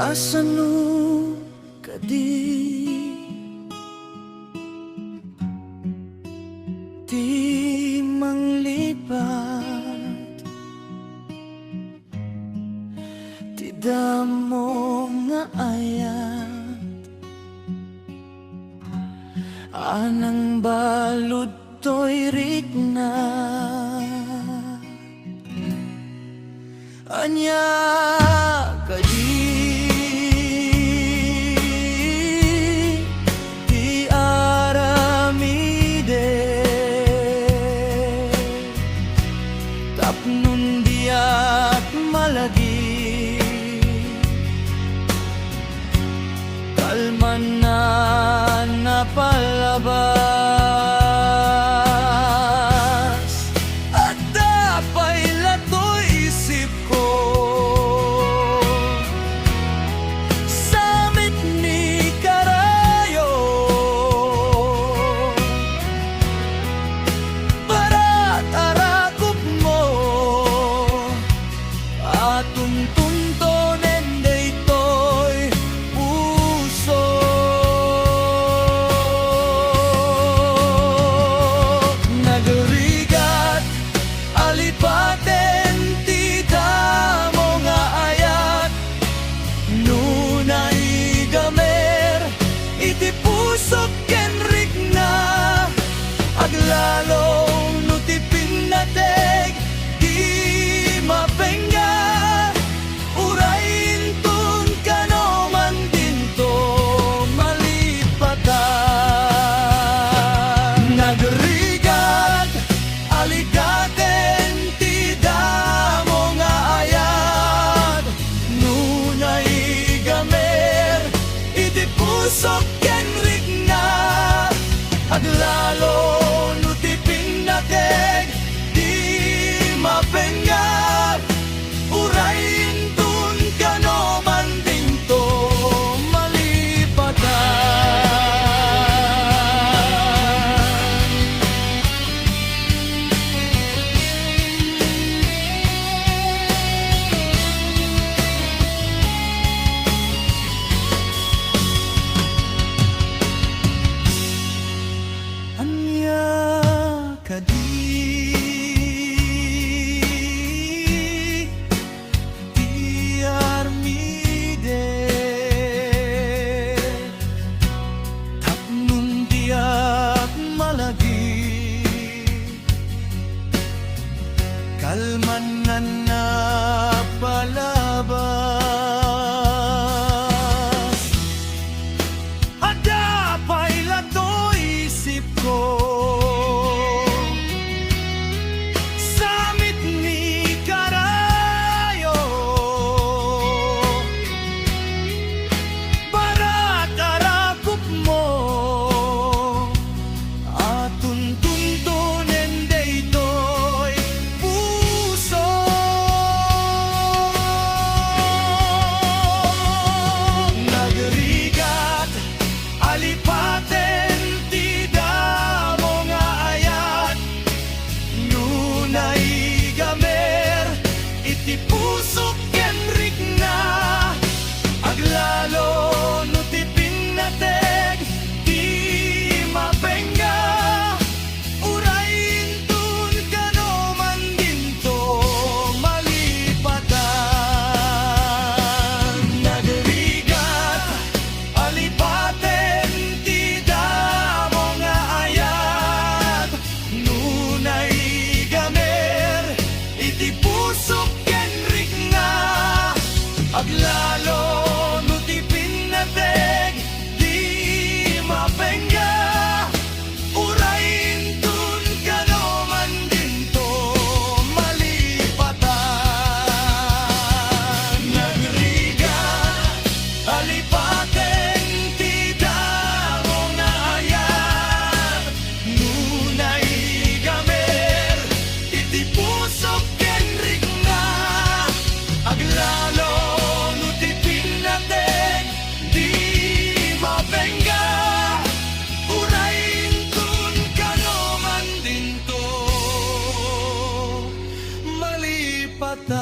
Asano kadi ti manglipat, ti damo nga ayat, anang balud to'y rikna. Anya kadi ti aramide, tapnon diat malagi, kalman na napalabas, at dapay lato'y isip ko. Samit ni karayo, barat arakop mo, atong tuntonen daytoy puso. Nagrigat alipaten ti damo nga ayat, nunay gamer iti pusok ken rikna, aglalo no ti pinnateg di mapenga, urain tun kano man dinto malipatan. Nagrigat aligaten ti damo nga ayat, nunay gamer iti pusok ken rikna, aglalo no ti pinnateg di mapenga, urain tun kano man dinto malipatan. Anya kadi ti armide, tapnon diat malagi, kalman na napalabas, adapay lato'y isip ko. Samit ni karayo, barat arakop mo, atun tuntunen daytoy puso. Nagrigat alipaten ti damo nga ayat, nunay gamer iti pusok ken rikna, aglalo no ti pinnateg di mapenga, urain tun kano man dinto malipatan. Nagrigat alipaten ti damo nga ayat, nunay gamer iti pusok ken rikna, aglalo no ti pinnateg di mapenga, urain tun kano man dinto malipatan. Nagrigat alipaten ti damo nga ayat, nunay gamer iti pusok ken rikna, aglalo no ti pinnateg di mapenga, urain tun kano man dinto malipatan.